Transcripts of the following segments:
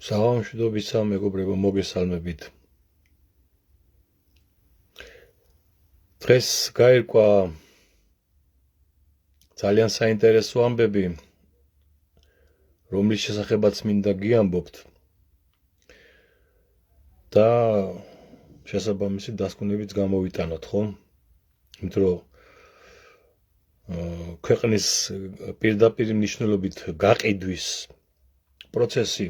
საღამოშვიდობისა მეგობრებო, მოგესალმებით. დღეს გაირკვა ძალიან საინტერესო ამბები, რომლის შესახებაც მინდა გიამბობთ და შესაბამისი დასკვნებიც გამოვიტანოთ, ხო? იმიტომ რომ ქვეყნის პირდაპირ მნიშვნელობით გაყიდვის პროცესი,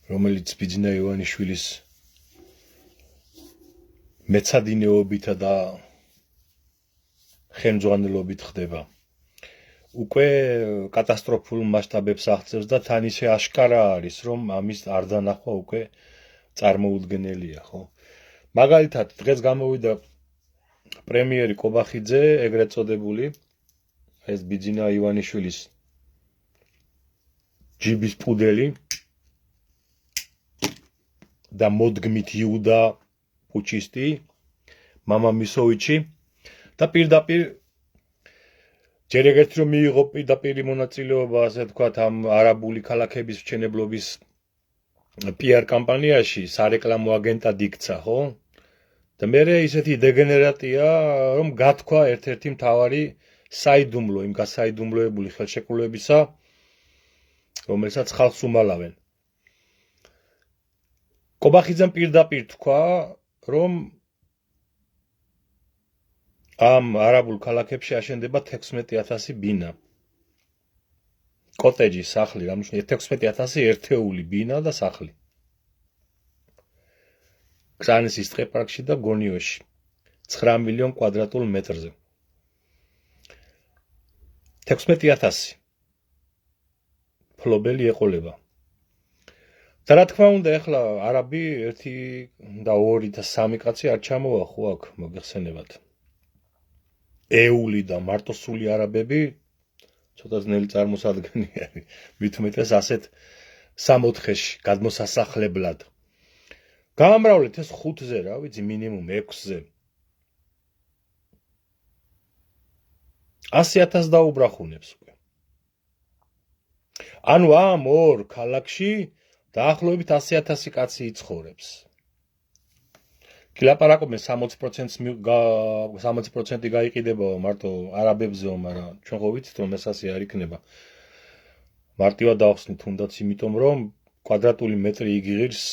რომელიც ბიძინა ივანიშვილის მეცადინეობითა და ხელმძღვანელობით ხდება. უკვე კატასტროფულ მასშტაბებს აღწევს და თან ისე აშკარა არის, რომ ამის არ დანახვა უკვე წარმოუდგენელია, ხო? მაგალითად, დღეს გამოვიდა პრემიერი კობახიძე, ეგრეთ წოდებული, ეს ბიძინა ივანიშვილის ჯიბის პუდელი და მოდგმით იუდა პუჩისტი, მამა მისოვიჩი და პირდაპირ ჯერ ეგრეთ რომ მიიღო პირდაპირ მონაწილეობა, ასე ვთქვათ, ამ არაბული ქალაქების მშენებლობის PR კამპანიაში, სარეკლამო აგენტად იქცა, ხო? და მერე ისეთი დეგენერატია, რომ გათქვა ერთ-ერთი მთავარი საიდუმლო, იმ გასაიდუმლოებული ხელშეკრულებისა, რომელსაც ხალხს უმალავენ. კობახიძემ პირდაპირ თქვა, რომ ამ არაბულ ქალაქებში აშენდება 16,000 ბინა. კოტეჯი, სახლი, რა ნიშნავს 16,000 ერთეული ბინა და სახლი. კრანისის ტყეპარკში და გონიოში 9 მილიონ კვადრატულ მეტრზე. 16,000 ფლობელი ეყოლება. და რა თქმა უნდა, ეხლა არაბი 1 და 2 და 3 კაცი არ ჩამოვა ხო აქ, მოგეხსენებათ. ეული და მარტოსული არაბები ცოტა ძნელი წარმოსადგენი არის. მით უმეტეს ასეთ 6-4-ში გადმოსასახლებლად. გაამრავლეთ ეს 5-ზე, რა ვიცი, მინიმუმ 6-ზე. 100,000 დაუბრახუნებს უკვე. ანუ ამ ორ ქალაქში დაახლოებით 100,000 კაცი იცხოვრებს. გილაპარაკობენ 60% გაიყიდება მარტო არაბებზეო, მაგრამ ჩვენ ხო ვიცით რომ ეს ასე არ იქნება. მარტივად დავხსნით თუნდაც იმიტომ რომ კვადრატული მეტრი იგიღირს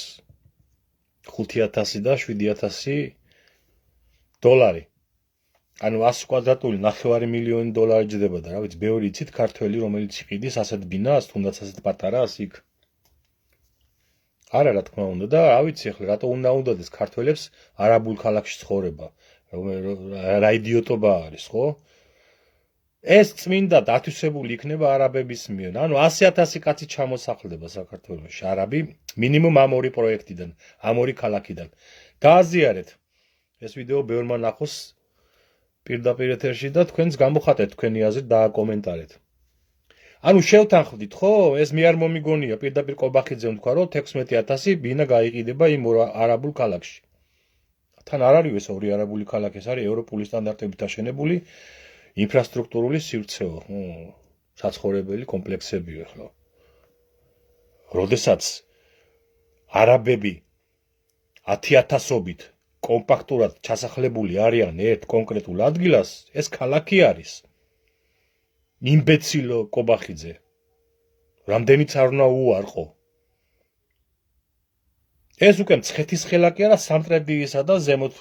5,000 და 7,000 დოლარი. ანუ 100 კვადრატული 9 მილიონი დოლარი ჯდება და რა ვიცი, ბევრი იცით ქართველი, რომელიც იყიდის ასეთ ბინას, თუნდაც ასეთ პატარას იქ. არა, რა თქმა უნდა და რა ვიცი, ახლა რატო უნდა უნდადეს ქართველებს არაბულ ქალაქში ცხოვრება? რა იდიოტობა არის, ხო? ეს წმინდა დათვისებული იქნება არაბების მიერ. ანუ 100,000 კაცი ჩამოსახლდება საქართველოში, არაბი, მინიმუმ ამ ორი პროექტიდან, ამ ორი ქალაქიდან. გააზიარეთ. ეს ვიდეო ბევრმა ნახოს პირდაპირ ეთერში და თქვენს გამოხატეთ თქვენი აზრი და აკომენტარეთ. ანუ შევთანხმდით, ხო? ეს მე არ მომიგონია, პირდაპირ კობახიძემ თქვა, რომ 16,000 ბინა გაიყიდება იმ არაბულ ქალაქში. თან არ არის ეს ორი არაბული ქალაქი, ეს არის ევროპული სტანდარტებით აშენებული ინფრასტრუქტურული სივრცეო, საცხოვრებელი კომპლექსებია ახლა. როდესაც არაბები 10,000-ობით კომპაქტურად ჩასახლებული არიან ერთ კონკრეტულ ადგილას, ეს ქალაქი არის. იმბეცილო კობახიძე. რამდენიც არ უნდა უარყო. ეს უკვე მცხეთის ხელაკი არა, სამტრედიისა და ზემოთ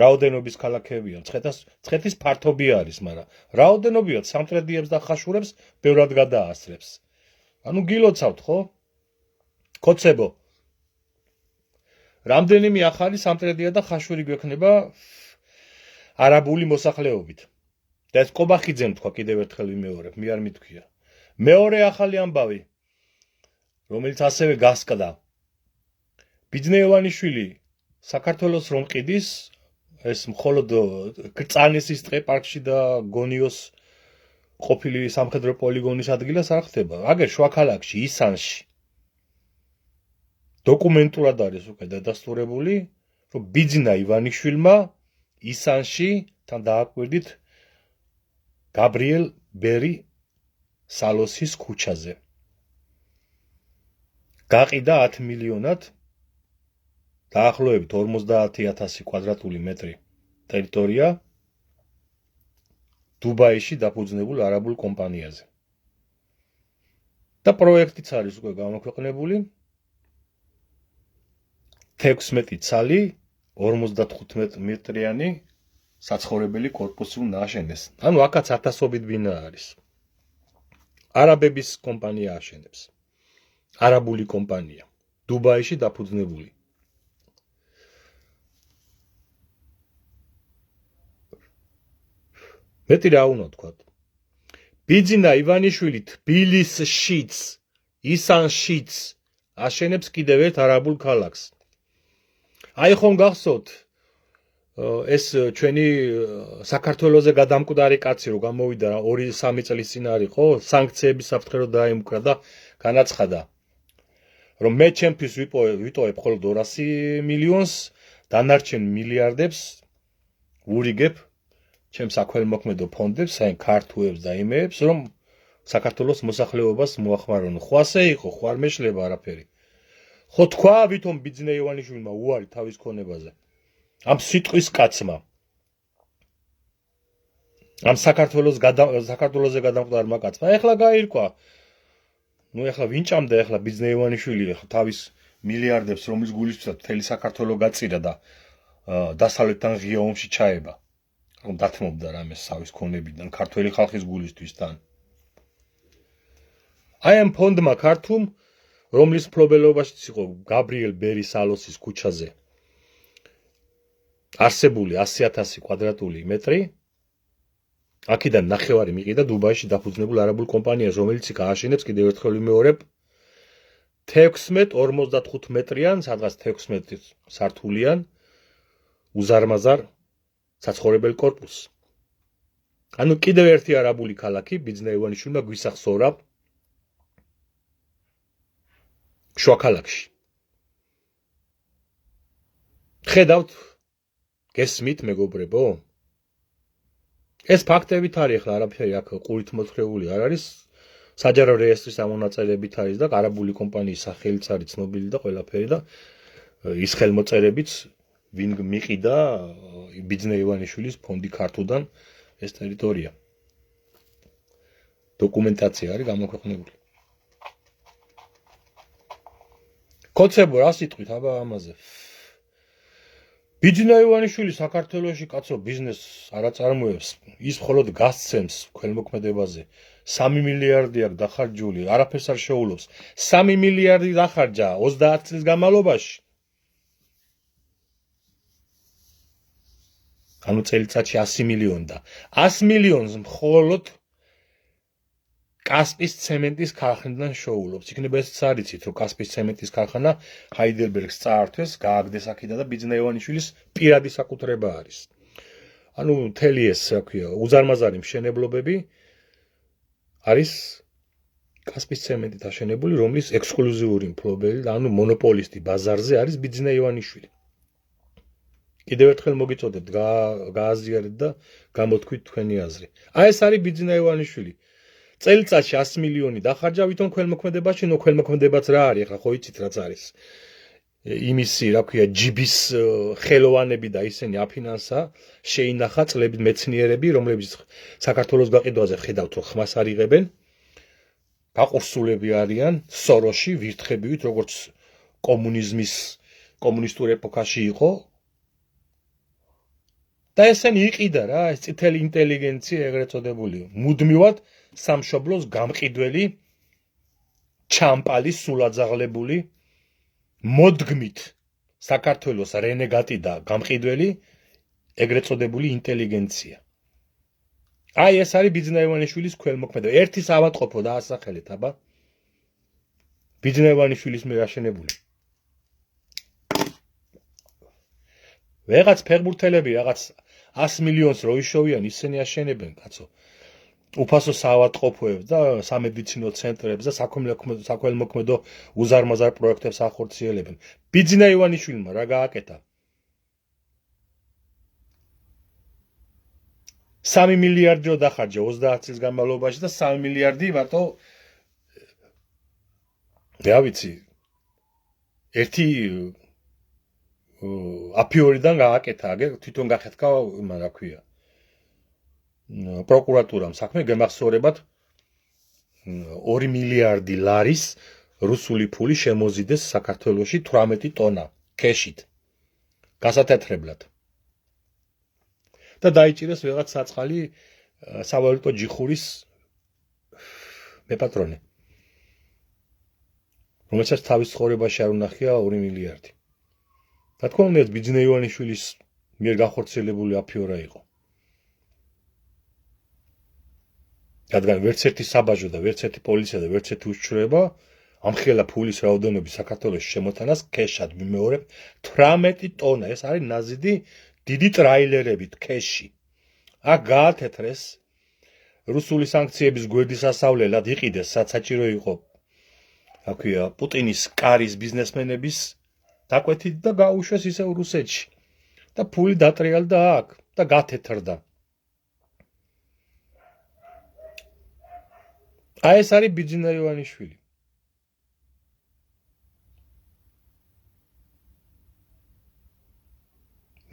რაოდენობის ქალაქებია. მცხეთის ფართობი არის, მაგრამ რაოდენობიად სამტრედიებს და ხაშურებს ბევრად გადაასწრებს. ანუ გილოცავთ, ხო? კოცებო. რამდენიმე ახალი სამტრედია და ხაშური გვექნება არაბული მოსახლეობით. და ეს კობახიძემ თქვა, კიდევ ერთხელ ვიმეორებ, მე არ მითქვია. მეორე ახალი ამბავი, რომელიც ასევე გასკდა. ბიძინა ივანიშვილი საქართველოს რომ ყიდის, ეს მხოლოდ კრწანისის ტყეპარკში და გონიოს ყოფილი სამხედრო პოლიგონის ადგილას არ ხდება. აგერ შუაქალაქში, ისანში. დოკუმენტურად არის უკვე დადასტურებული, რომ ბიძინა ივანიშვილმა ისანში თან დააკვირდით გაბრიელ ბერი სალოსის ქუჩაზე. გაყიდა 10 მილიონად დაახლოებით 50,000 კვადრატული მეტრი ტერიტორია დუბაიში დაფუძნებულ არაბულ კომპანიაზე. და პროექტიც არის უკვე გამოქვეყნებული 16 ცალი 55 მეტრიანი საცხოვრებელი კორპუსი უნდა აშენდეს. ანუ აქაც ათასობით ბინა არის. არაბების კომპანია აშენებს. არაბული კომპანია. დუბაიში დაფუძნებული. მეტი რა უნდა ვთქვათ? ბიძინა ივანიშვილი თბილისშიც, ისანშიც აშენებს კიდევ ერთ არაბულ ქალაქს. აი ხომ გახსოვთ ეს ჩვენი საქართველოზე გადამკვდარი კაცი რო გამოვიდა 2-3 წლის წინ არის ხო? სანქციების საფრთხე რო დაემუქრა და განაცხადა რომ მე ჩემთვის ვიტოვებ მხოლოდ 200 მილიონს, დანარჩენ მილიარდებს ვურიგებ ჩემ საქველმოქმედო ფონდებს, აი ქართუებს და იმეებს, რომ საქართველოს მოსახლეობას მოახმარონ. ხო ასე იყო, ხო არ მეშლება არაფერი. ხო თქვა ვითომ ბიძინა ივანიშვილმა უარი თავის ქონებაზე. ამ სიტყვის კაცმა. ამ საქართველოზე გადამკვდარმა კაცმა. ეხლა გაირკვა. ნუ ეხლა ვინ ჭამდა ეხლა ბიძინა ივანიშვილი ეხლა თავის მილიარდებს, რომლის გულისთვისაც მთელი საქართველო გაწირა და დასავლეთთან ღია ომში ჩაება. რომ დათმობდა რამეს სავის ქონებიდან ქართველი ხალხის გულისთვის თან. აი ამ ფონდმა ქართულ რომლის მფლობელობაშიც იყო გაბრიელ ბერის ალოსის ქუჩაზე არსებული 100,000 კვადრატული მეტრი აქედან ნახევარი მიყიდა დუბაიში დაფუძნებულ არაბულ კომპანიას, რომელიც გააშენებს კიდევ ერთხელ ვიმეორებ 16-55 მეტრიან, სადღაც 16 სართულიან უზარმაზარ საცხოვრებელ კორპუსს. ანუ კიდევ ერთი არაბული ქალაქი ბიძინა ივანიშვილმა გვისახსოვრა შუა ქალაქში. ხედავთ, გესმით მეგობრებო? ეს ფაქტებით არის, ახლა არაფერი აქ ყურით მოთხრეული არ არის. საჯარო რეესტრის ამონაწერებით არის და არაბული კომპანიის სახელიც არის ცნობილი და ყველაფერი და ის ხელმოწერებიც ვინ მიყიდა ბიძინა ივანიშვილის ფონდი ქართულიდან ეს ტერიტორია. დოკუმენტაცია არის გამოქვეყნებული. კოცებო რა სიტყვით აბა ამაზე? ბიძინა ივანიშვილი საქართველოში კაცო ბიზნესს არ აწარმოებს, ის მხოლოდ გასცემს ქველმოქმედებაზე. 3 მილიარდი აქვს დახარჯული, არაფერს არ შეულობს. 3 მილიარდი დახარჯა 30 წლის განმავლობაში. ანუ წელიწადში 100 მილიონი და 100 მილიონს მხოლოდ კასპის ცემენტის ქარხნიდან შეულობს. იქნება ესეც არიცით, რომ კასპის ცემენტის ქარხანა ჰაიდელბერგს წაართვეს, გააგდეს აქედან და ბიძინა ივანიშვილის პირადი საკუთრება არის. ანუ მთელი ეს, რა ქვია, უზარმაზარი მშენებლობები არის კასპის ცემენტით აშენებული, რომლის ექსკლუზიური მფლობელი და ანუ მონოპოლისტი ბაზარზე არის ბიძინა ივანიშვილი. კიდევ ერთხელ მოგიწოდებთ, გააზიარეთ და გამოთქვით თქვენი აზრი. აი ეს არის ბიძინა ივანიშვილი. წელიწადში 100 მილიონი დახარჯა ვითომ ქველმოქმედებაში, ნუ ქველმოქმედებაც რა არის, ახლა ხო იცით რაც არის. იმისი, რა ქვია, ჯიბის ხელოვანები და ისინი აფინანსა, შეინახა წლებით მეცნიერები, რომლებიც საქართველოს გაყიდვაზე ხედავთ, რომ ხმას არ იღებენ. გაყურსულები არიან სოროში, ვირთხებივით, როგორც კომუნისტურ ეპოქაში იყო. და ესენი იყიდა რა, ეს წითელი ინტელიგენცია ეგრეთ წოდებული. მუდმივად სამშობლოს გამყიდველი, ჩამპალი, სულაძაღლებული, მოდგმით საქართველოს რენეგატი და გამყიდველი, ეგრეთ წოდებული ინტელიგენცია. აი ეს არის ბიძინა ივანიშვილის ქველმოქმედება. ერთის ავატყოფო დაასახელეთ, აბა. ბიძინა ივანიშვილის მიერ აშენებული. ვეღაც ფეხბურთელები რაღაც 100 მილიონს რო იშოვიან, ისინი აშენებენ, კაცო. უფასო საავადმყოფოებს და სამედიცინო ცენტრებს და საქველმოქმედო უზარმაზარ პროექტებს ახორციელებენ. ბიძინა ივანიშვილმა რა გააკეთა? 3 მილიარდი რო დახარჯა 30 წლის განმავლობაში და 3 მილიარდი მარტო რა ვიცი, ერთი აფიორიდან გააკეთა, თვითონ გახეთქა, რა ქვია, პროკურატურამ საქმე, გემახსოვრებათ 2 მილიარდი ლარის რუსული ფული შემოზიდეს საქართველოში 18 ტონა ქეშით. გასათეთრებლად. და დაიჭირეს ვიღაც საწყალი სავალუტო ჯიხურის მეპატრონე. რომელსაც თავის ცხოვრებაში არ უნახია 2 მილიარდი. რა თქმა უნდა, ბიძინა ივანიშვილის მიერ განხორციელებული აფიორა იყო. რადგან ვერც ერთი საბაჟო და ვერც ერთი პოლიცია და ვერც ერთი უშიშროება ამხელა ფულის რაოდენობის საქართველოს შემოთანას ქეშად მიმეორებ 18 ტონა. ეს არის ნაზიდი დიდი ტრაილერებით ქეში. აქ გაათეთრეს რუსული სანქციების გვერდის ასავლელად იყიდეს, რაც საჭირო იყო, რა ქვია, პუტინის კარის ბიზნესმენების დაკვეთით და გაუშვეს ისევ რუსეთში. და ფული დატრიალდა აქ და გათეთრდა. აი ეს არის ბიძინა ივანიშვილი.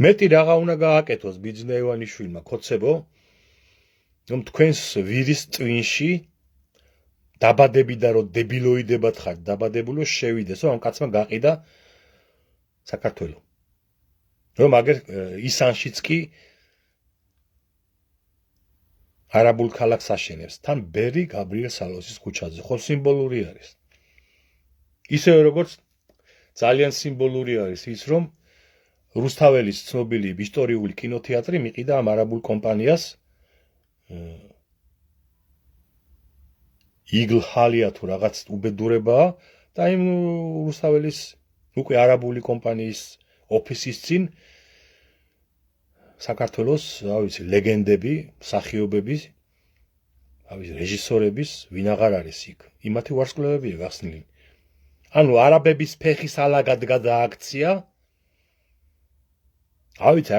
მეტი რაღა უნდა გააკეთოს ბიძინა ივანიშვილმა, ქოცებო, რომ თქვენს ვირის ტვინში დაბადებიდა რომ დებილოიდებად ხართ, დაბადებულო შევიდეს, რომ ამ კაცმა გაყიდა საქართველო. რომ აგერ ისანშიც კი არაბულ ქალაქს აშენებს, თან ბერი გაბრიელ სალოსის ქუჩაზე, ხო სიმბოლური არის. ისევე როგორც ძალიან სიმბოლური არის ის, რომ რუსთაველის ცნობილი ისტორიული კინოთეატრი მიყიდა ამ არაბულ კომპანიას იგლჰალია თუ რაღაც უბედურებაა და იმ რუსთაველის უკვე არაბული კომპანიის ოფისის წინ საქართველოს, რა ვიცი, ლეგენდები, მსახიობები, რა ვიცი, რეჟისორების, ვინ აღარ არის იქ. იმათი ვარსკვლავებია გახსნილი. ანუ არაბების ფეხის ალაგად გადააქცია. ავიცი,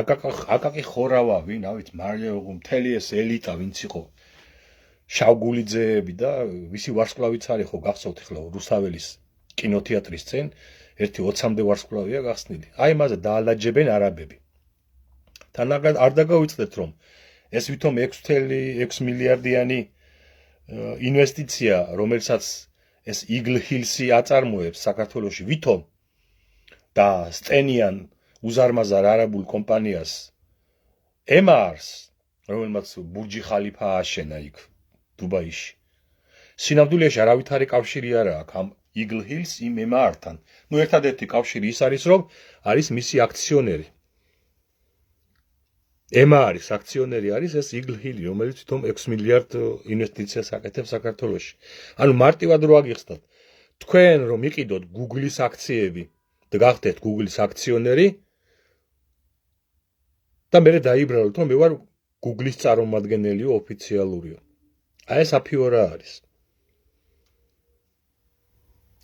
აკაკი ხორავა, ვინ, ავიცი, მარიაუღუ, მთელი ეს ელიტა, ვინც იყო. შავგულიძეები და ვისი ვარსკვლავიც არის ხო გახსოვთ ახლა რუსთაველის კინოთეატრის წინ ერთი 20-მდე ვარსკვლავია გახსნილი. აი მასე დაალაჯებენ არაბები. თან არ დაგავიწყდეთ რომ ეს ვითომ 6 მილიარდიანი ინვესტიცია, რომელსაც ეს იგლ ჰილსი აწარმოებს საქართველოში, ვითომ და სტენიან უზარმაზარ არაბულ კომპანიას ემარს, რომელმაც ბურჯი ხალიფა აშენა იქ დუბაიში. სინამდვილეში არავითარი კავშირი არა აქვს ამ იგლ ჰილს იმ ემართან. ნუ ერთადერთი კავშირი ის არის, რომ არის მისი აქციონერი. ემა არის აქციონერი, არის ეს იგლ ჰილი, რომელიც თვითონ 6 მილიარდ ინვესტიციას აკეთებს საქართველოში. ანუ მარტივად რო აგიხსნათ, თქვენ რომ იყიდოთ Google-ის აქციები და გახდეთ Google-ის აქციონერი და მე დაიბრალოთ, რომ მე ვარ Google-ის წარმომადგენელი ოფიციალურიო. აი ეს აფიორა არის.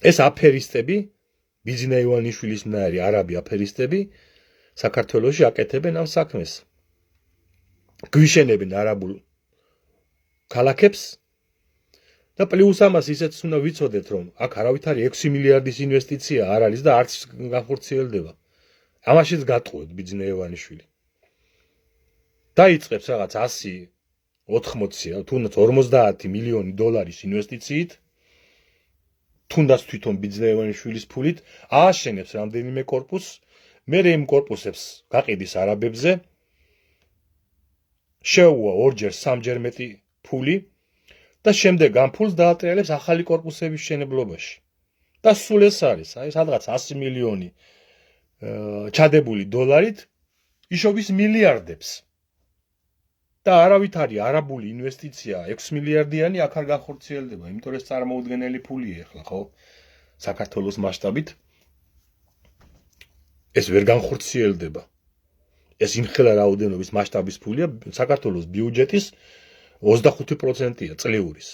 ეს აფერისტები, ბიძინა ივანიშვილის მნაირი არაბი აფერისტები საქართველოში აკეთებენ ამ საქმეს. გვიშენებენ არაბულ ქალაქებს და პლუს ამას ისეც უნდა ვიცოდეთ, რომ აქ არავითარი 6 მილიარდის ინვესტიცია არ არის და არც განხორციელდება. ამაშიც გატყუეთ ბიძინა ივანიშვილი. დაიწყებს რაღაც 100-80 თუნდაც 50 მილიონი დოლარის ინვესტიციით, თუნდაც თვითონ ბიძინა ივანიშვილის ფულით ააშენებს რამდენიმე კორპუსს, მერე იმ კორპუსებს გაყიდის არაბებზე, შეუვა 2-ჯერ 3-ჯერ მეტი ფული და შემდეგ ამ ფულს დაატრიალებს ახალი კორპუსების შენებლობაში. და სულ ეს არის, აი სადღაც 100 მილიონი ჩადებული დოლარით იშოვის მილიარდებს. და არავითარი არაბული ინვესტიცია 6 მილიარდიანი აქ არ განხორციელდება, იმიტომ რომ ეს წარმოუდგენელი ფულია ახლა, ხო? საქართველოს მასშტაბით ეს ვერ განხორციელდება. ეს იმხელა რაოდენობის მასშტაბის ფულია საქართველოს ბიუჯეტის 25%-ია წლიურის.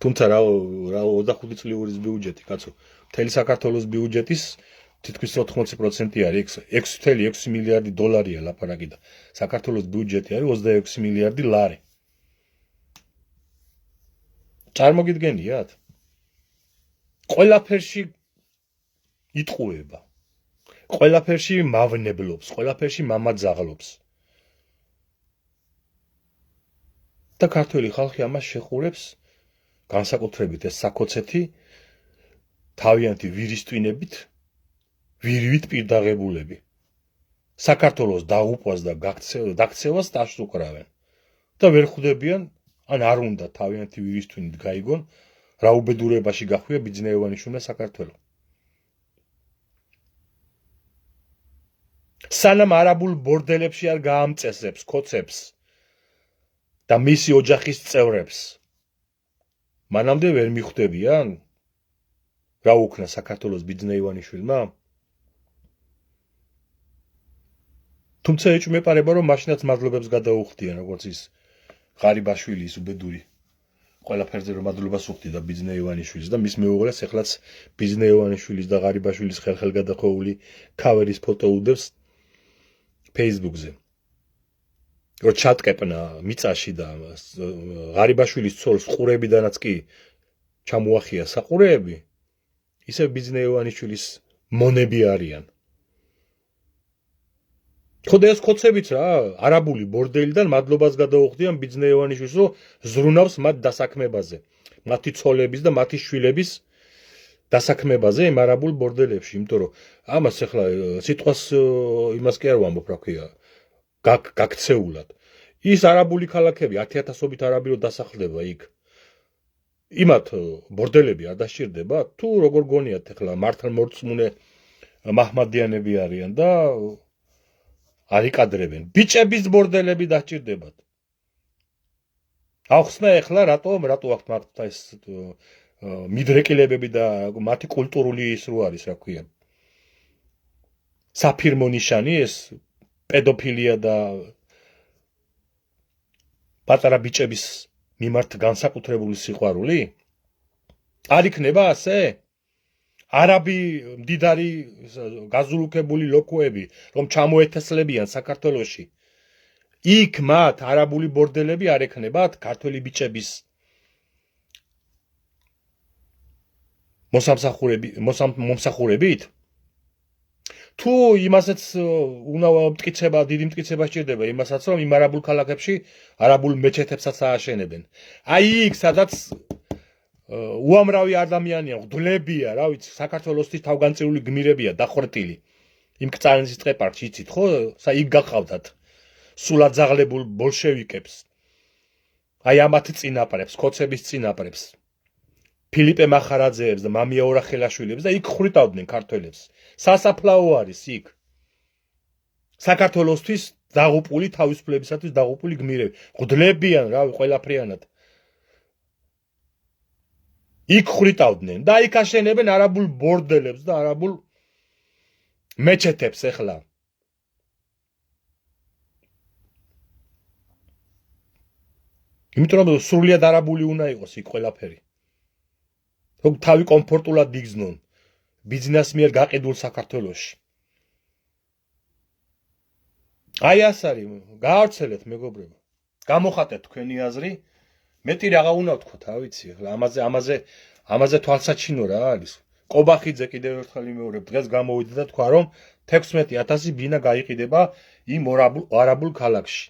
თუმცა რა 25 წლიურის ბიუჯეტი, კაცო, მთელი საქართველოს ბიუჯეტის თითქმის 80% არის 6.6 მილიარდი დოლარია ლაპარაკი და საქართველოს ბიუჯეტი არის 26 მილიარდი ლარი. წარმოგიდგენიათ? ყველაფერში იტყუება. ყველაფერში მავნებლობს, ყველაფერში მამაძაღლობს. და ქართველი ხალხი ამას შეყურებს, განსაკუთრებით ეს საქოცეთი, თავიანთი ვირისტვინებით, ვირივით პირდაღებულები. საქართველოს დაღუპვას და გაქცევას დაშუქრავენ. და ვერ ხვდებიან, ან არ უნდა თავიანთი ვირისტვინით გაიგონ, რა უბედურებაში გახვია ბიძინა ივანიშვილმა საქართველო. სანამ არაბულ ბორდელებში არ გაამწესებს ქოცებს და მისი ოჯახის წევრებს, მანამდე ვერ მიხვდებიან, რა უქნა საქართველოს ბიძინა ივანიშვილმა? თუმცა ეჭვმეპარება, რომ მაშინაც მადლობებს გადაუხდიან, როგორც ის ღარიბაშვილის უბედური ყველაფერზე რომ მადლობას უხდიდა ბიძინა ივანიშვილის და მის მეუღლეს ეხლაც ბიძინა ივანიშვილის და ღარიბაშვილის ხელგადახოვული ქავერის ფოტო უდევს Facebook-ზე. რომ ჩატკეპნა მიწაში და ღარიბაშვილის ცოლს ყურებიდანაც კი ჩამოახია საყურეები, ისევ ბიძინა ივანიშვილის მონები არიან. ხოდა ეს ხოცებიც რა, არაბული ბორდელიდან მადლობას გადაუხდიან ბიძინა ივანიშვილს, რომ ზრუნავს მათ დასაქმებაზე, მათი ცოლების და მათი შვილების დასაქმებაზე იმ არაბულ ბორდელებში, იმიტომ რომ ამას ახლა სიტყვას იმას კი არ ვამბობ, რა ქვია, გაქცეულად. ის არაბული ქალაქები 10,000-ობით არაბი რო დასახლდება იქ. იმათ ბორდელები არ დასჭირდება? თუ როგორ გონიათ ახლა მართლმორწმუნე მაჰმადიანები არიან და არ იკადრებენ. ბიჭების ბორდელები დაჭირდებათ. ახსნა ეხლა რატო აქვს მართლა ეს მიდრეკილებები და მათი კულტურული ის რო არის, რა ქვია. საფირმო ნიშანი ეს პედოფილია და პატარა ბიჭების მიმართ განსაკუთრებული სიყვარული? არ იქნება ასე? არაბი მდიდარი გაზულუქებული ლოქოები, რომ ჩამოეთესლებიან საქართველოში. იქ მათ არაბული ბორდელები არ ექნებათ ქართველი ბიჭების მომსახურებით? თუ იმასაც უნდა მტკიცება, დიდი მტკიცება სჭირდება იმასაც, რომ იმ არაბულ ქალაქებში არაბულ მეჩეთებსაც ააშენებენ. აი იქ, სადაც უამრავი ადამიანია, მღვდლებია, რა ვიცი, საქართველოსთვის თავგანწირული გმირებია დახვრეტილი. იმ კწარენცის ტყეპარკში იცით, ხო? იქ გახავდათ სულაძაღლებულ ბოლშევიკებს. აი ამათ წინაპრებს, ქოცების წინაპრებს. ფილიპე მახარაძეებს და მამია ორახელაშვილებს და იქ ხრიტავდნენ ქართველებს. სასაფლაო არის იქ. საქართველოსთვის დაღუპული თავისუფლებისათვის დაღუპული გმირები. მღვდლებიან, რა ყველაფრიანად. იქ ხრიტავდნენ და იქ აშენებენ არაბულ ბორდელებს და არაბულ მეჩეთებს ეხლა. იმიტომ რომ სრულიად არაბული უნდა იყოს იქ ყველაფერი. რომ თავი კომფორტულად იგზნონ ბიზნეს მიერ გაყიდულ საქართველოში. აი ეს არის, გაავრცელეთ მეგობრებო. გამოხატეთ თქვენი აზრი. მეტი რაღა უნდა ვთქვათ, რა ვიცი, ახლა ამაზე თვალსაჩინო რა არის. კობახიძე კიდევ ერთხელ იმეორებ, დღეს გამოვიდა და თქვა, რომ 16,000 ბინა გაიყიდება იმ არაბულ ქალაქში.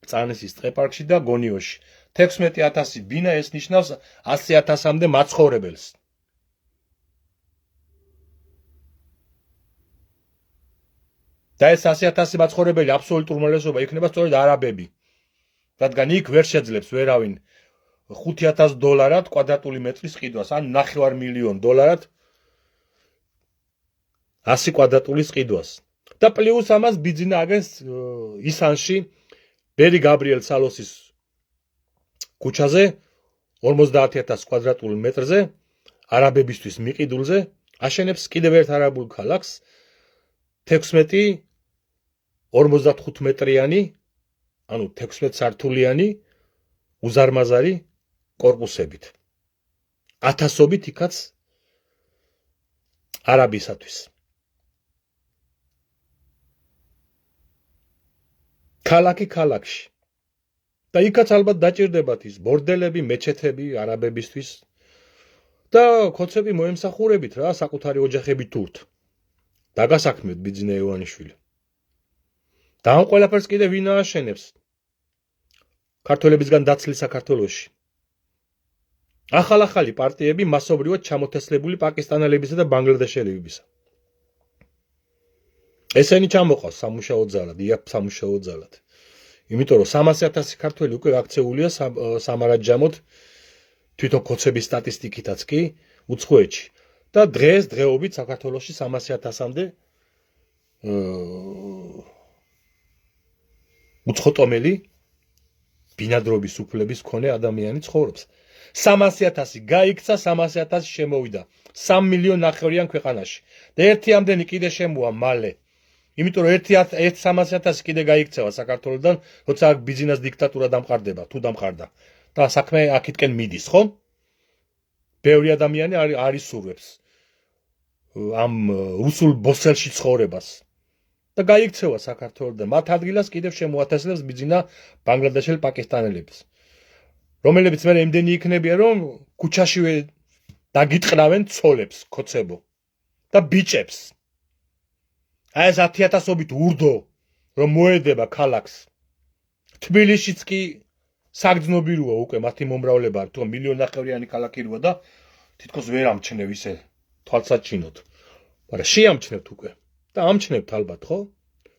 წანესის ტყეპარკში და გონიოში. 16,000 ბინა ეს ნიშნავს 100,000-მდე მაცხოვრებელს. და ეს 100,000 მაცხოვრებელი აბსოლუტურ უმრავლესობა იქნება სწორედ არაბები. რადგან იქ ვერ შეძლებს ვერავინ $5,000 კვადრატული მეტრის ყიდვას, ან $500,000 100 კვადრატული ყიდვას. და პლუს ამას ბიძინა აგეს ისანში ბერი გაბრიელ სალოსის ქუჩაზე 50,000 კვადრატულ მეტრზე არაბებისთვის მიყიდულზე აშენებს კიდევ ერთ არაბულ ქალაქს 16 55 მეტრიანი, ანუ 16 სართულიანი უზარმაზარი კორპუსებით. 1000-ობით იქაც არაბისათვის. ქალაქი ქალაქში. და იქაც ალბათ დაჭირდებათ ის ბორდელები, მეჩეთები არაბებისთვის. და ქოცები მოემსახურებით რა საკუთარი ოჯახებით თურთ. დაგასაქმეთ ბიძინა ივანიშვილი. და ამ ყველაფერს კიდე ვინ ააშენებს? ქართველებისგან დაცლი საქართველოში. ახალ-ახალი პარტიები მასობრივად ჩამოთესლებული პაკისტანელებისა და ბანგლადეშელებისა. ესენი ჩამოყავს სამუშაო ძალად, იაფ სამუშაო ძალად. იმიტომ რომ 300,000 ქართველი უკვე აქცეულია სამარაჯამოდ თვითონ ქოცების სტატისტიკითაც კი უცხოეთში. და დღეობით საქართველოში 300,000-მდე უცხოტომელი ბინადრობის უფლების მქონე ადამიანი ცხოვრობს. 300,000 გაიქცა, 300,000 შემოვიდა. 3 მილიონი ნახევრიან ქვეყანაში. და ერთი ამდენი კიდე შემოვა მალე. იმიტომ რომ 300,000 კიდე გაიქცევა საქართველოსდან, როცა აქ ბიზნეს დიქტატურა დამყარდება, თუ დამყარდა. და საქმე აქეთკენ მიდის, ხო? ბევრი ადამიანი არ ისურვებს ამ რუსულ ბოსელში ცხოვრებას. და გაიქცევა საქართველოსდან. მათ ადგილას კიდევ შემოათესლებს ბიზნა ბანგლადეშელ პაკისტანელებს. რომელებიც მე იმდენი იქნებიან, რომ ქუჩაშივე დაგიტყნავენ ცოლებს, ქოცებო და ბიჭებს. აი ეს 10,000-ობით ურდო, რომ მოედება ქალაქს. თბილისშიც კი საგრძნობიროა უკვე მათი მომრავლება, თუ მილიონნახევრიანი ქალაქი როა და თითქოს ვერ ამჩნევ ისე თვალსაჩინოდ. მაგრამ შეამჩნევთ უკვე და ამჩნევთ ალბათ, ხო?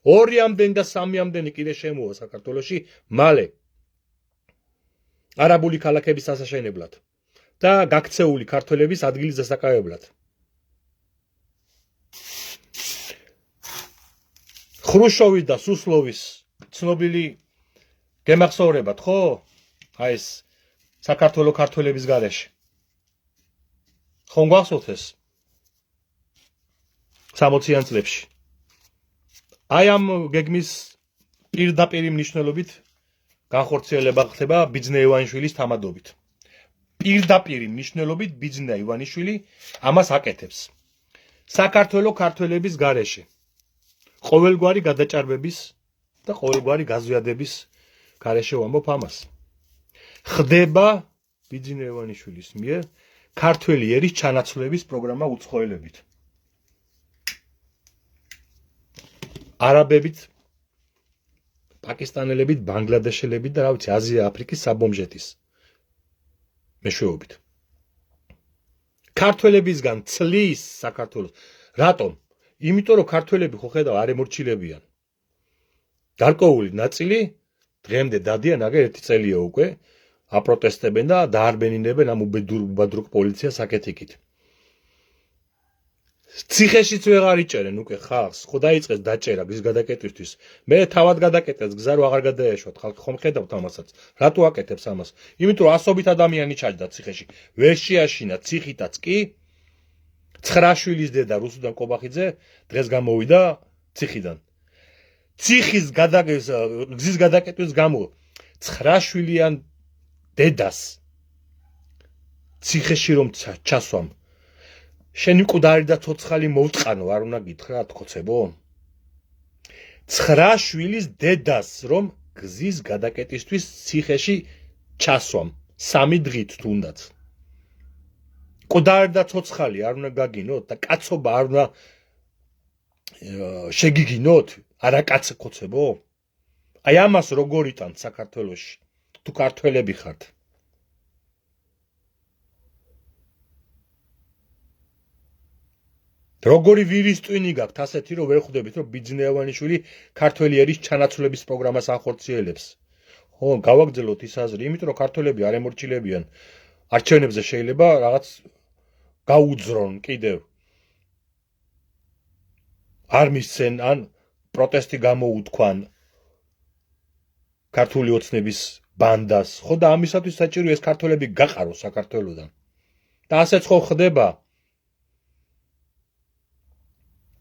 2 ამდენი და 3 ამდენი კიდე შემოვა საქართველოში მალე. არაბული ქალაქების ასაშენებლად და გაქცეული ქართველების ადგილის დასაკავებლად. ხრუშოვის და სუსლოვის ცნობილი გემახსოვრებათ, ხო? აი ეს საქართველოს ქართველების გარეშე. ხომ გახსოვთ ეს? 60-იან წლებში. აი ამ გეგმის პირდაპირი მნიშვნელობით განხორციელება ხდება ბიძინა ივანიშვილის თამადობით. პირდაპირი მნიშვნელობით ბიძინა ივანიშვილი ამას აკეთებს. საქართველოს ქართველების გარეშე. ყოველგვარი გადაჭარბების და ყოველგვარი გაზვიადების გარეშე ვამბობ ამას. ხდება ბიძინა ივანიშვილის მიერ ქართველი ერის ჩანაცვლების პროგრამა უცხოელებით. არაბებით, პაკისტანელებით, ბანგლადეშელებით და რა ვიცი, აზია, აფრიკის საბომჟეთის მეშვეობით. ქართველებისგან ცლის საქართველოს. რატომ? იმიტომ რომ ქართველები ხო ხედავ არ ემორჩილებიან. გარკვეული ნაწილი დღემდე დადიან, აგერ 1 წელია უკვე აპროტესტებენ და დაარბენინებენ ამ უბადრუკ პოლიციას აკეთიკით. ციხეშიც ვეღარ იჭერენ უკვე ხალხს, ხო დაიწყეს დაჭერა გზის გადაკეტვისთვის. მე თავად გადაკეტეს გზა რომ აღარ გადაეშვათ, ხალხი ხომ ხედავთ ამასაც. რატო აკეთებს ამას? იმიტომ რომ ასობით ადამიანი ჩაჯდა ციხეში. ვერ შეაშინა ციხითაც კი. 9 შვილის დედა რუსუდან კობახიძე დღეს გამოვიდა ციხიდან. ციხის გზის გადაკეტვის გამო 9 შვილიან დედას ციხეში რომ ჩასვამ. შენი მკვდარი და ცოცხალი მოვწყანო, არ უნდა გითხრათ, ხოცებო? 9 შვილის დედას რომ გზის გადაკეტისთვის ციხეში ჩასვამ, 3 დღით თუნდაც. მკვდარი და ცოცხალი არ უნდა გაგინოთ და კაცობა არ უნდა შეგიგინოთ, არა კაც ხოცებო? აი ამას როგორ იტანთ საქართველოში, თუ ქართველები ხართ? როგორი ვირის ტვინი გაქვთ ასეთი რომ ვერ ხვდებით რომ ბიძინა ივანიშვილი ქართველი ერის ჩანაცვლების პროგრამას ახორციელებს. ხო, გავაგრძელოთ ის აზრი, იმიტომ რომ ქართველები არ ემორჩილებიან. არჩევნებზე შეიძლება რაღაც გაუძრონ კიდევ. არ მისცენ ან პროტესტი გამოუთქვან ქართული ოცნების ბანდას. ხო და ამისათვის საჭიროა ეს ქართველები გაყაროს საქართველოსდან. და ასეც ხო ხდება.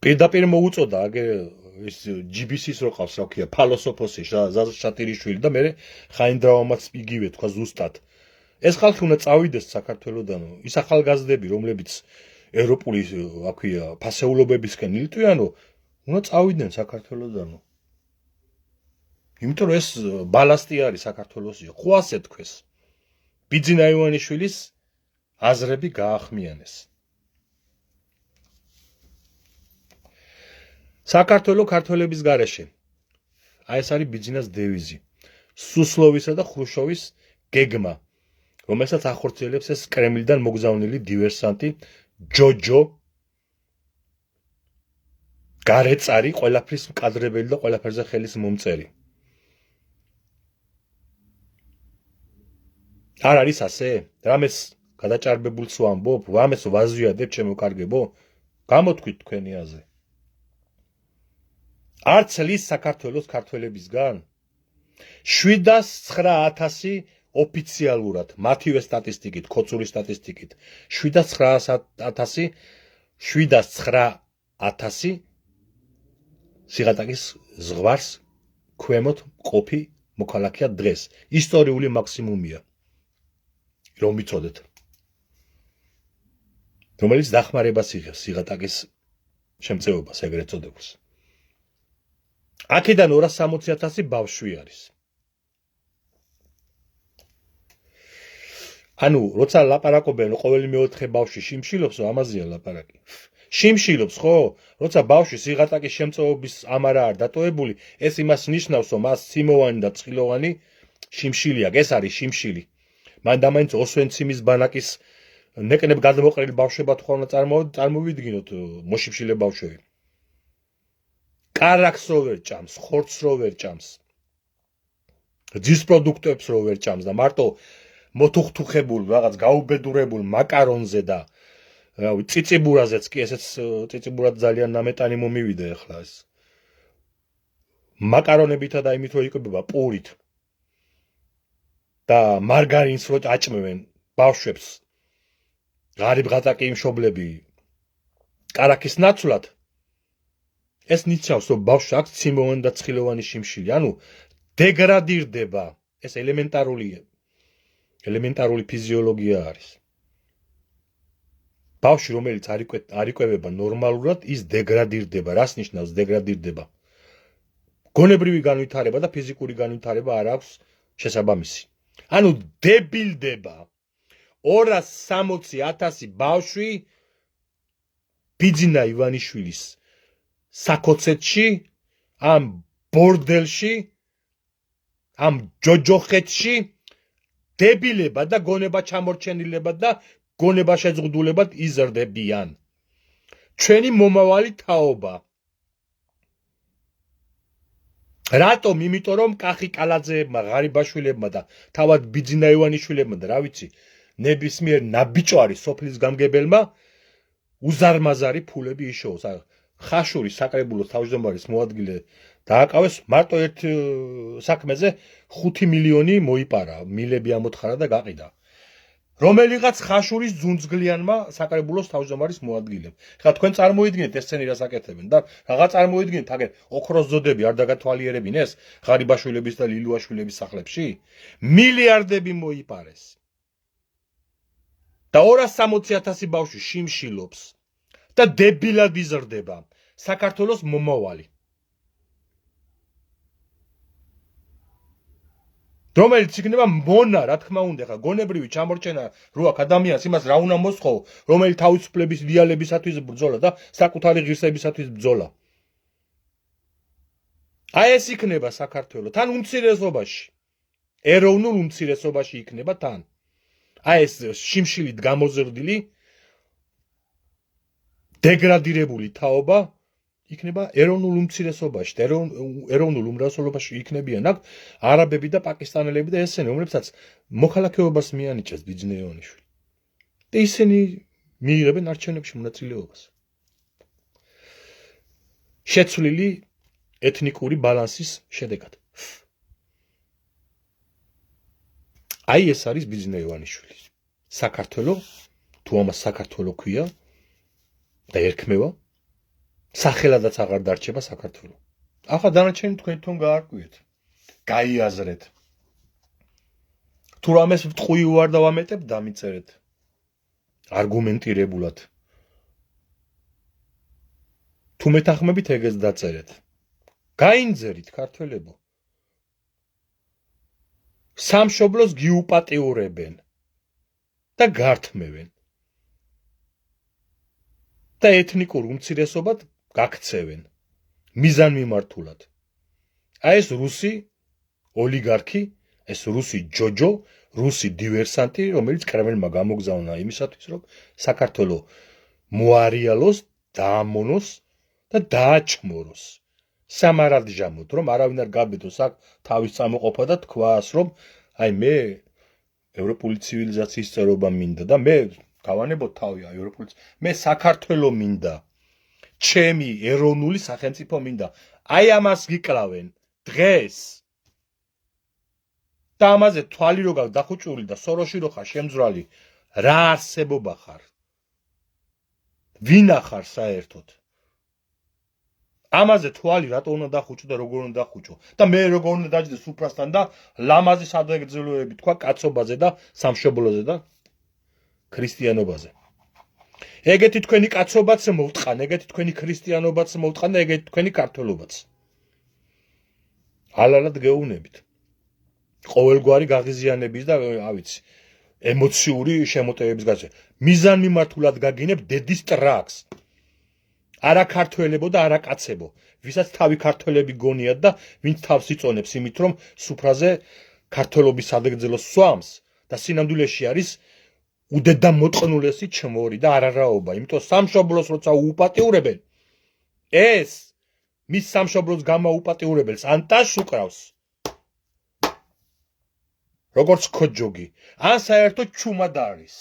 პირდაპირ მოუწოდა აგერ ის GBC-ს რო ყავს, რა ქვია, ფალოსოფოსი შატირიშვილი და მე ხაინდრავამაც იგივე თქვა ზუსტად. ეს ხალხი უნდა წავიდეს საქართველოსდან, ის ახალგაზრდები, რომლებიც ევროპული, რა ქვია, ფასეულობებისკენ ილტვიანო, უნდა წავიდნენ საქართველოსდან. იმიტომ რომ ეს ბალასტი არის საქართველოსი. ხო ასე თქვეს. ბიძინა ივანიშვილის აზრები გაახმიანეს. საქართველო ქართველების გარეშე. აი ეს არის ბიძინას დევიზი. სუსლოვისა და ხრუშოვის გეგმა, რომელსაც ახორციელებს ეს კრემლიდან მოგზავნილი დივერსანტი ჯოჯო გარეწარი, ყველაფრის მკადრებელი და ყველაფერზე ხელის მომწერი. არ არის ასე? რამეს გადაჭარბებულს ვამბობ, რამეს ვაზვიადებ ჩემო კარგებო? გამოთქვით თქვენი აზრი. არ ცლის საქართველოს ქართველებისგან 709,000 ოფიციალურად, მათივე სტატისტიკით, ქოცური სტატისტიკით, 709,000 სიღატაკის ზღვარს ქვემოთ მყოფი მოქალაქეა დღეს. ისტორიული მაქსიმუმია. რომ ვიცოდეთ. რომელიც დახმარებას იღებს სიღატაკის შემწეობას ეგრეთ წოდებულს. აქედან 260,000 ბავშვი არის. ანუ როცა ლაპარაკობენ ყოველი მეოთხე ბავშვი შიმშილობს, ამაზეა ლაპარაკი. შიმშილობს, ხო? როცა ბავშვი სიღატაკის შემწეობის ამარა არ დატოვებული, ეს იმას ნიშნავს, რომ მას ციმოვანი და წყილოვანი შიმშილი აქვს. ეს არის შიმშილი. მანდ-ამაინც ოსვენციმის ბანაკის ნეკნებ გადმოყრილი ბავშვებად ხო უნდა წარმოვიდგინოთ მოშიფშილე ბავშვები. კარაქს რო ვერ ჭამს, ხორცს რო ვერ ჭამს. ძის პროდუქტებს რო ვერ ჭამს და მარტო მოთუხთუხებულ რაღაც გაუბედურებულ მაკარონზე და წიწიბურაზეც კი ესეც წიწიბურად ძალიან ნამეტანი მომივიდა ახლა ეს. მაკარონებითა და იმით რო იკვებება პურით. და მარგარინს რო აჭმევენ ბავშვებს. ღარიბ-ღატაკი მშობლები კარაქის ნაცვლად ეს ნიშნავს, რომ ბავშვს აქვს ციმოვანი და ცხილოვანი შიმშილი, ანუ დეგრადირდება. ეს ელემენტარული ფიზიოლოგია არის. ბავშვი, რომელიც არ იკვებება ნორმალურად, ის დეგრადირდება. რას ნიშნავს დეგრადირდება? გონებრივი განვითარება და ფიზიკური განვითარება არ აქვს შესაბამისი. ანუ დებილდება 260,000 ბავშვი ბიძინა ივანიშვილის საქოცეთში, ამ ბორდელში, ამ ჯოჯოხეთში დებილება და გონება ჩამორჩენილება და გონება შეზღუდულებად იზრდებიან. ჩვენი მომავალი თაობა. რატომ? იმიტომ რომ კახი კალაძეებმა, ღარიბაშვილებმა და თავად ბიძინა ივანიშვილებმა და რა ვიცი, ნებისმიერ ნაბიჭვარი სოფლის გამგებელმა უზარმაზარი ფულები იშოვოს. ხაშურის საკრებულოს თავმჯდომარის მოადგილე დააკავეს მარტო ერთ საქმეზე 5 მილიონი მოიპარა, მილები ამოთხარა და გაყიდა. რომელიღაც ხაშურის ძუნძგლიანმა საკრებულოს თავმჯდომარის მოადგილემ. ხა თქვენ წარმოიდგინეთ ეს სცენი რას აკეთებენ და რაღა წარმოიდგინეთ აგერ ოქროს ზოდები არ დაგათვალიერებინ ეს ღარიბაშვილების და ლილუაშვილების სახლებში? მილიარდები მოიპარეს. და 260,000 ბავშვი შიმშილობს და დებილად იზრდება საქართველოს მომავალი. რომელიც იქნება მონა, რა თქმა უნდა, ხა გონებრივი ჩამორჩენა რო აქ ადამიანს იმას რა უნდა მოსხოვ, რომელიც თავისუფლების იდეალებისათვის ბრძოლა და საკუთარი ღირსებისათვის ბრძოლა. აი ეს იქნება საქართველო, თან უმცირესობაში. ეროვნულ უმცირესობაში იქნება თან. აი ეს შიმშილით გამოზრდილი დეგრადირებული თაობა იქნება ეროვნულ უმცირესობაში, ეროვნულ უმრავლესობაში იქნებიან აქ არაბები და პაკისტანელები და ესენი, რომლებსაც მოქალაქეობას მიანიჭეს ბიძინა ივანიშვილი. და ისინი მიიღებენ არჩევნებში მონაწილეობას. შეცვლილი ეთნიკური ბალანსის შედეგად. აი ეს არის ბიძინა ივანიშვილი. საქართველო, თუ ამას საქართველო ქვია და ერქმევა, სახელადაც აღარ დარჩება საქართველო. ახლა დანარჩენი თქვენ თვითონ გაარკვიეთ. გაიაზრეთ. თუ რამეს ვტყვი უარ დავამეტებ, დამიწერეთ. არგუმენტირებულად. თუ მეთანხმებით ეგეც დაწერეთ. გაინძერით ქართველებო. სამშობლოს გიუპატიურებენ. და გართმევენ. და ეთნიკურ უმცირესობად გაქცევენ. მიზანმიმართულად. აი ეს რუსი ოლიგარქი, ეს რუსი ჯოჯო, რუსი დივერსანტი, რომელიც კრემლმა გამოგზავნა იმისათვის, რომ საქართველოს მოარიალოს, დაამონოს და დააჩმოროს. სამარადჟამოდ, რომ არავინ არ გაბედოს აქ თავის წამოყოფა და თქვას, რომ აი მე ევროპული ცივილიზაციის წერობა მინდა და მე გავანებოთ თავი ევროპული, მე საქართველოს მინდა. ჩემი ეროვნული სახელმწიფო მინდა. აი ამას გიკლავენ დღეს. და ამაზე თვალი რო გაქვს დახუჭული და სოროში რო ხარ შემძვრალი, რა არსებობა ხარ? ვინა ხარ საერთოდ? ამაზე თვალი რატო უნდა დახუჭო და როგორ უნდა დახუჭო? და მე როგორ უნდა დაჯდე სუფრასთან და ლამაზი სადღეგრძელოები თქვა კაცობაზე და სამშობლოზე და ქრისტიანობაზე. ეგეთი თქვენი კაცობაც მოვტყან, ეგეთი თქვენი ქრისტიანობაც მოვტყან და ეგეთი თქვენი ქართველობაც. ალალად გეუბნებით. ყოველგვარი გაღიზიანების და ავიცი, ემოციური შემოტევების გასაგებ. მიზანმიმართულად გაგინებ დედის ტრაქს. არა ქართველებო და არა კაცებო, ვისაც თავი ქართველები გონიათ და ვინც თავს იწონებს იმით, რომ სუფრაზე ქართველობის სადღეგრძელოს სვამს და სინამდვილეში არის უდედა მოწყნულესი ჩმორი და არარაობა, იმიტომ სამშობლოს როცა უპატიურებენ, ეს მის სამშობლოს გამოუპატიურებელს ანტაშს უკრავს. როგორც ქოჯოგი, ან საერთოდ ჩუმად არის.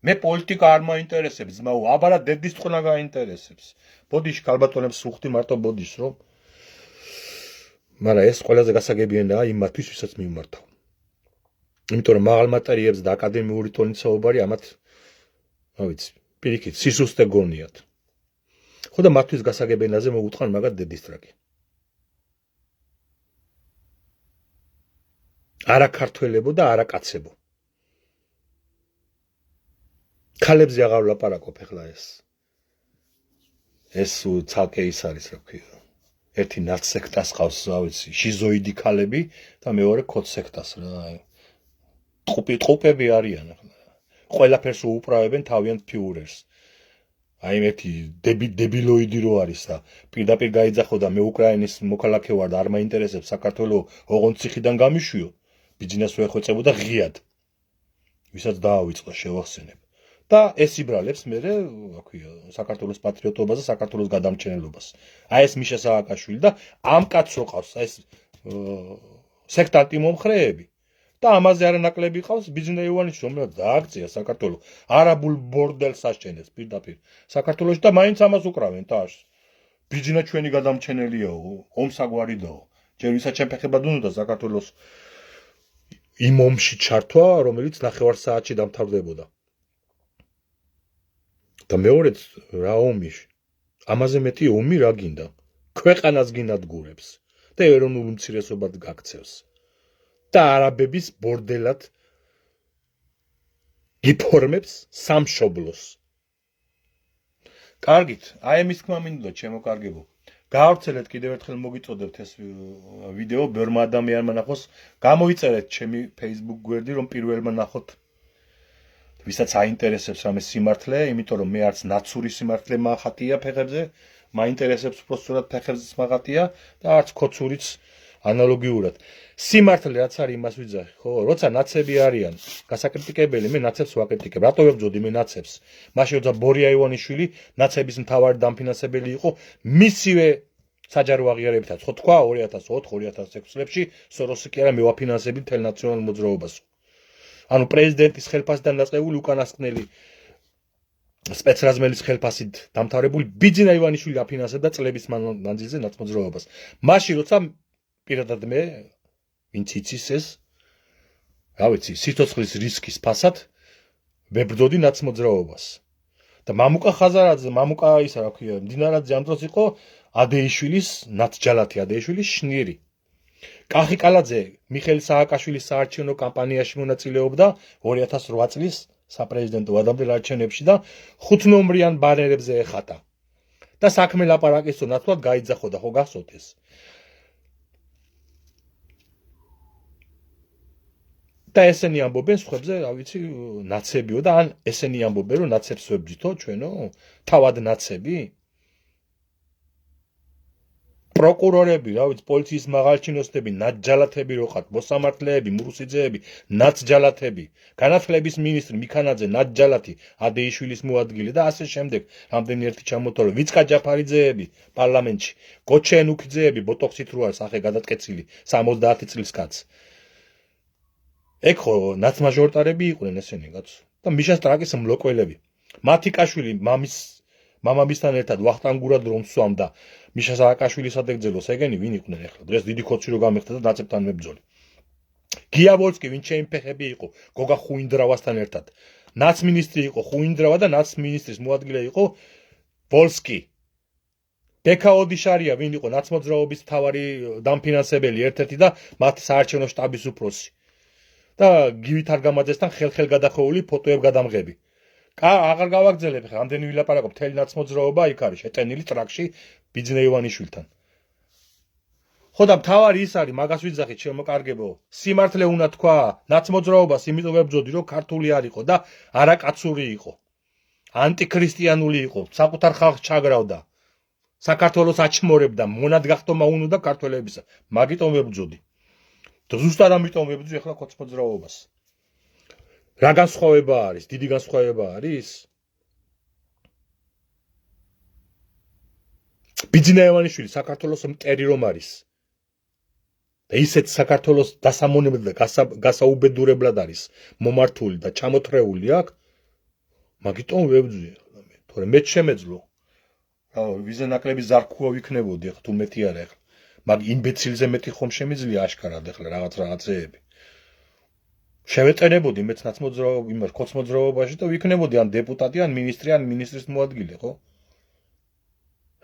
მე პოლიტიკა არ მაინტერესებს, ძმაო, აბარა დედის წყნა გაინტერესებს. ბოდიში ქალბატონებს ვუხდი მარტო ბოდიშს, რომ მაგრამ ეს ყველაზე გასაგებიანია იმათვის, ვისაც მიმართავ. იმიტომ რომ მაღალ მატერიებს და აკადემიური ტონით საუბარი ამათ, რა ვიცი, პირიქით, სისუსტე გონიათ. ხო და მათთვის გასაგებიანაზე მოგუტყან მაგათ დედის ტრაკი. არა ქართველებო და არა კაცებო. ქალებზე აღარ ვლაპარაკობ ახლა ეს. ეს ცალკე ის არის, რა ქვია. ერთი ნაცსექტას ყავს, რა ვიცი, შიზოიდი ქალები და მეორე ქოც-სექტას რა. ტყუპები არიან ახლა. ყველაფერს უუправებენ თავიანთ ფიურერს. აი ერთი დებილოიდი რო არის და პირდაპირ გაიძახო და მე უკრაინის მოქალაქე ვარ და არ მაინტერესებს საქართველოს ოღონდ ციხიდან გამიშვიო. ბიძინას ვეხვეწებო და ღიად. ვისაც დაავიწყდა შევახსენებ. და ეს იბრალებს მე, რა ქვია, საქართველოს პატრიოტობას და საქართველოს გადამჩენელობას. აი ეს მიშა სააკაშვილი და ამ კაცს რო ყავს, ეს სექტანტი მომხრეები. და ამაზე არანაკლები ყავს ბიძინა ივანიშვილი, რომელიც დააღწია საქართველოს არაბულ ბორდელს აშენებს პირდაპირ საქართველოში და მაინც ამას უკრავენ ტაშს. ბიძინა ჩვენი გადამჩენელიაო, ომსაგვარიდაო. ჯერ ვისაც შეფეხებად უნდა საქართველოს იმ ომში ჩართვა, რომელიც ნახევარ საათში დამთავრდებოდა. და მეორეც რა ომი? ამაზე მეტი ომი რა გინდა? ქვეყანას გინადგურებს და ეროვნულ უმცირესობად გაქცევს. და არაბების ბორდელად იფორმებს სამშობლოს. კარგით, აი ამის თქმა მინდოდა ჩემო კარგებო. გაავრცელეთ კიდევ ერთხელ მოგიწოდებთ ეს ვიდეო ბევრმა ადამიანმა ნახოს, გამოიწერეთ ჩემი Facebook გვერდი, რომ პირველმა ნახოთ. ვისაც აინტერესებს რამე სიმართლე, იმიტომ რომ მე არც ნაცური სიმართლე მახატია ფეხებზე, მაინტერესებს უფრო სწორად ფეხებზეც მაღატია და არც ქოცურიც ანალოგიურად. სიმართლე რაც არის იმას ვიძახი, ხო, როცა ნაცები არიან გასაკრიტიკებელი, მე ნაცებს ვაკრიტიკებ. რატო ვებძოდი მე ნაცებს? მაშინ როცა ბორია ივანიშვილი ნაცების მთავარი დამფინანსებელი იყო, მისივე საჯარო აღიარებითაც, ხო თქვა 2004-2006 წლებში სოროსი კი არა მე ვაფინანსები მთელ ნაციონალურ მოძრაობას. ანუ პრეზიდენტის ხელფასიდან დაწყებული უკანასკნელი სპეცრაზმელის ხელფასით დამთავრებული ბიძინა ივანიშვილი აფინანსებდა წლების მანძილზე ნაცმოძრაობას. მაშინ როცა პირადად მე ვინც იცის ეს, რა ვიცი, სიცოცხლის რისკის ფასად ვებრძოდი ნაცმოძრაობას. და მამუკა ხაზარაძე, მამუკა ისა რა ქვია, მდინარაძე ამ დროს იყო ადეიშვილის ნაცჯალათი ადეიშვილის შნირი. კახი კალაძე მიხეილ სააკაშვილის საარჩევნო კამპანიაში მონაწილეობდა 2008 წლის საპრეზიდენტო ვადამდელ არჩევნებში და 5 ნომრიან ბანერებზე ეხატა. და საქმე ლაპარაკის თო ნაცვლად გაიძახოდა, ხო გახსოვთ ეს? და ესენი ამბობენ სხვებზე, რა ვიცი, ნაცებიო და ან ესენი ამბობენ, რომ ნაცებს ვებძითო ჩვენო, თავად ნაცები? პროკურორები, რა ვიცი, პოლიციის მაღალჩინოსნები, ნაჯალათები როყათ, მოსამართლეები, მურუსიძეები, ნაცჯალათები, განათლების მინისტრი მიქანაძე, ნაჯალათი, ადეიშვილის მოადგილე და ასე შემდეგ, რამდენი ერთი ჩამოთვალე, ვიცკა ჯაფარიძეები პარლამენტში, გოჩენ უქიძეები, ბოტოქსით რო არის ახე გადატკეცილი 70 წლის კაცს. ეგ ხო ნაცმაჟორიტარები იყვნენ ესენი კაცო და მიშა სტრაკის მლოკველები. მათიკაშვილი მამამისთან ერთად ვახტანგურად რომ სვამდა მიშა სააკაშვილის ადეგძელოს ეგენი ვინ იყვნენ ახლა დღეს დიდი ქოცი რო გამეხდა და ნაცებთან მებრძოლი. გიაბოლსკი ვინ ჩემი ფეხები იყო გოგა ხუინდრავასთან ერთად. ნაცმინისტრი იყო ხუინდრავა და ნაცმინისტრის მოადგილე იყო ვოლსკი. ბექა ოდიშარია ვინ იყო ნაცმოძრაობის მთავარი დამფინანსებელი ერთ-ერთი და მათ საარჩევნო შტაბის უფროსი. და გივით არგამაძესთან ხელ-ხელ გადახოვული ფოტოებ გადამღები. აღარ გავაგრძელებ ხა, ამდენი ვილაპარაკობ, მთელი ნაცმოძრაობა იქ არის შეტენილი ტრაქში ბიძინა ივანიშვილთან. ხო და მთავარი ის არის, მაგას ვიძახით შემოკარგებო, სიმართლე უნდა თქვა, ნაცმოძრაობას იმიტომ ვებძოდი, რომ ქართული არ იყო და არაკაცური იყო. ანტიქრისტიანული იყო, საკუთარ ხალხს ჩაგრავდა. საქართველოს აჩმორებდა, მონად გახტომა უნდა ქართველებისა. მაგიტომ ვებძოდი. ზუსტად ამიტომ ვებძვი ახლა კოცმოძრაობას. რა განსხვავება არის? დიდი განსხვავება არის? ბიძინა ივანიშვილი საქართველოს მტერი რომ არის. და ისეთ საქართველოს დასამონებლად და გასაუბედურებლად არის მომართული და ჩამოთრეული აქ. მაგიტომ ვებძვი ახლა მე, თორე მეც შემეძლო. რა ვიზე ნაკლები ზარქუა ვიქნებოდი ახლა თუ მეტი არა ახლა. მაგ იმბეცილზე მეტი ხომ შემიძლია აშკარად ახლა რაღაცეები. შევეწენებოდი მეც ნაცმოძრაობა იმას კოცმოძრაობაში და ვიქნებოდი ან დეპუტატი ან მინისტრი ან მინისტრის მოადგილე, ხო?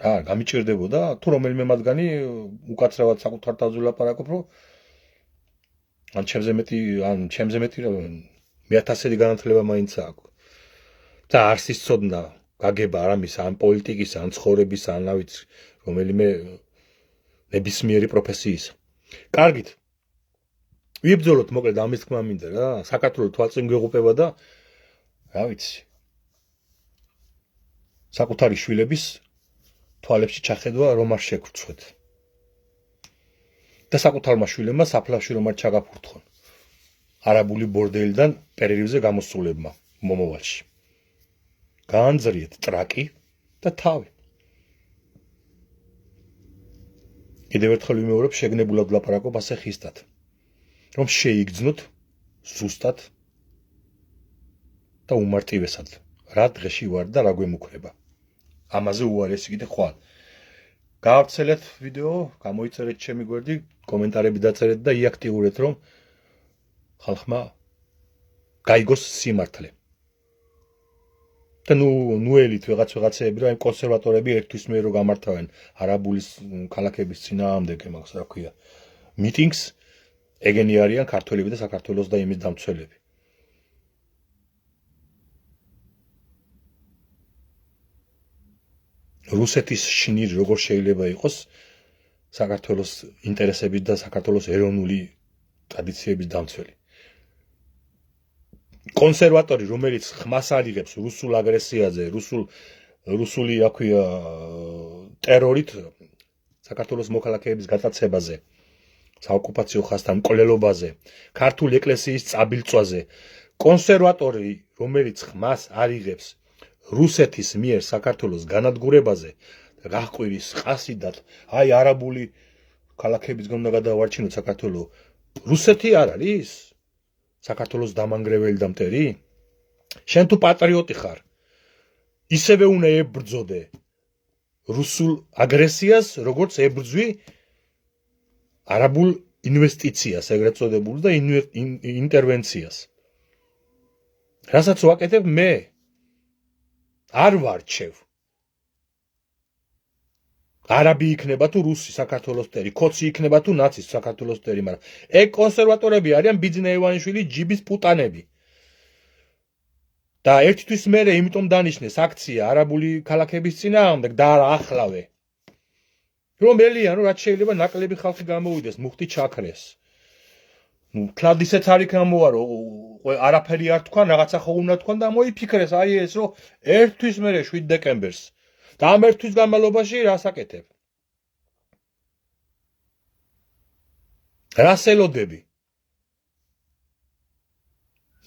რა, გამიჭირდებოდა თუ რომელიმე მათგანი უკაცრავად საკუთარ თავზე ლაპარაკობ, რომ ან ჩემზე მეტი რა 1000-ი განათლება მაინც აქვს. და არც ის ცოდნა გაგება არამის ან პოლიტიკის, ან ცხოვრების, ან რა ვიცი, რომელიმე ნებისმიერი პროფესიის. კარგით. ვიბრძოლოთ მოკლედ ამის თქმა მინდა რა, საქართველოს თვალწინ გვეღუპება და რა ვიცი. საკუთარი შვილების თვალებში ჩახედვა რომ არ შეგვრცხვეთ. და საკუთარმა შვილებმა საფლავში რომ არ ჩაგაფურთხონ. არაბული ბორდელიდან პერიოდზე გამოსულებმა მომავალში. გაანძრიეთ ტრაკი და თავი. კიდევ ერთხელ ვიმეორებ, შეგნებულად ვლაპარაკობ ასე ხისტად. რომ შეიგრძნოთ ზუსტად და უმარტივესად რა დღეში ვარ და რა გვემუქრება. ამაზე უარესი კიდე ხვალ. გაავრცელეთ ვიდეო, გამოიწერეთ ჩემი გვერდი, კომენტარები დაწერეთ და იაქტიურეთ, რომ ხალხმა გაიგოს სიმართლე. და ნუელით ვიღაცეები რა იმ კონსერვატორები ერთვის მე რო გამართავენ არაბულის ქალაქების წინააღმდეგ, მაგას რა ქვია, მიტინგს, ეგენი არიან ქართველები და საქართველოს და იმის დამცველები. რუსეთის შნირი როგორ შეიძლება იყოს საქართველოს ინტერესების და საქართველოს ეროვნული ტრადიციების დამცველი. კონსერვატორი, რომელიც ხმას არიღებს რუსულ აგრესიაზე, რუსული რა ქვია ტერორით საქართველოს მოქალაქეების გატაცებაზე, საოკუპაციო ხაზთან მკვლელობაზე, ქართულ ეკლესიის წაბილწვაზე, კონსერვატორი, რომელიც ხმას არიღებს რუსეთის მიერ საქართველოს განადგურებაზე, გაჰყვირის ყასიდად, აი არაბული ქალაქებისგან უნდა გადავარჩინოთ საქართველო. რუსეთი არ არის? საქართველოს დამანგრეველი და მტერი? შენ თუ პატრიოტი ხარ, ისევე უნდა ებრძოდე რუსულ აგრესიას, როგორც ებრძვი არაბულ ინვესტიციას, ეგრეთ წოდებულ და ინტერვენციას. რასაც ვაკეთებ მე არ ვარჩევ. არაბი იქნება თუ რუსი საქართველოს მტერი, ქოცი იქნება თუ ნაცის საქართველოს მტერი, მაგრამ ეგ კონსერვატორები არიან ბიძინა ივანიშვილის ჯიბის პუტანები. და ერთთვის მერე იმიტომ დანიშნეს აქცია არაბული ქალაქების წინააღმდეგ და არა ახლავე. რომ ელიან, რომ რაც შეიძლება ნაკლები ხალხი გამოვიდეს, მუხტი ჩაქრეს. თლად ისეც არ იქნამოა რომ არაფერი არ თქვან, რაღაცა ხო უნდა თქვან და მოიფიქრეს აი ეს რომ ერთვის მერე 7 დეკემბერს და ამ ერთვის განმავლობაში რას აკეთებ? რას ელოდები?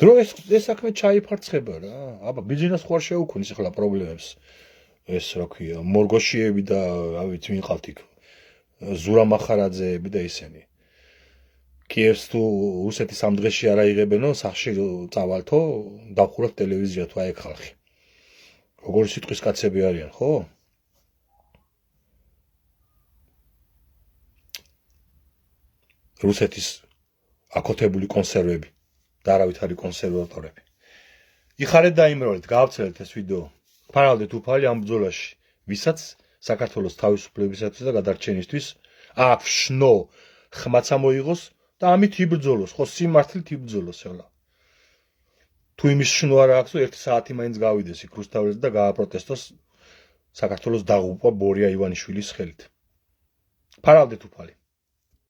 დრო ეს საქმე ჩაიფარცხება რა. აბა ბიძინას ხوار შეუქმნის ახლა პრობლემებს. ეს რა ქვია, მორგოშიები და რა ვიცი, ვინყავთ იქ. ზურა მახარაძეები და ისინი. კიევს თუ რუსეთის ამ დღეში არ აიღებენო, სახში წავალთო, დავხუროთ ტელევიზია თუ აი ეგ ხალხი. როგორი სიტყვის კაცები არიან, ხო? რუსეთის აკოთებული კონსერვები და არავითარი კონსერვატორები. იხარეთ და იმრავლეთ, გაავრცელეთ ეს ვიდეო. ფარალდეთ უფალი ამ ბრძოლაში, ვისაც საქართველოს თავისუფლებისათვის და გადარჩენისთვის აქვს შნო ხმაცა მოიღოს და ამით იბრძოლოს, ხო სიმართლით იბრძოლოს ახლა. თუ იმის შნო არ აქვს, 1 საათი მაინც გავიდეს იქ რუსთაველზე და გააპროტესტოს საქართველოს დაღუპვა ბორია ივანიშვილის ხელით. ფარალდეთ უფალი.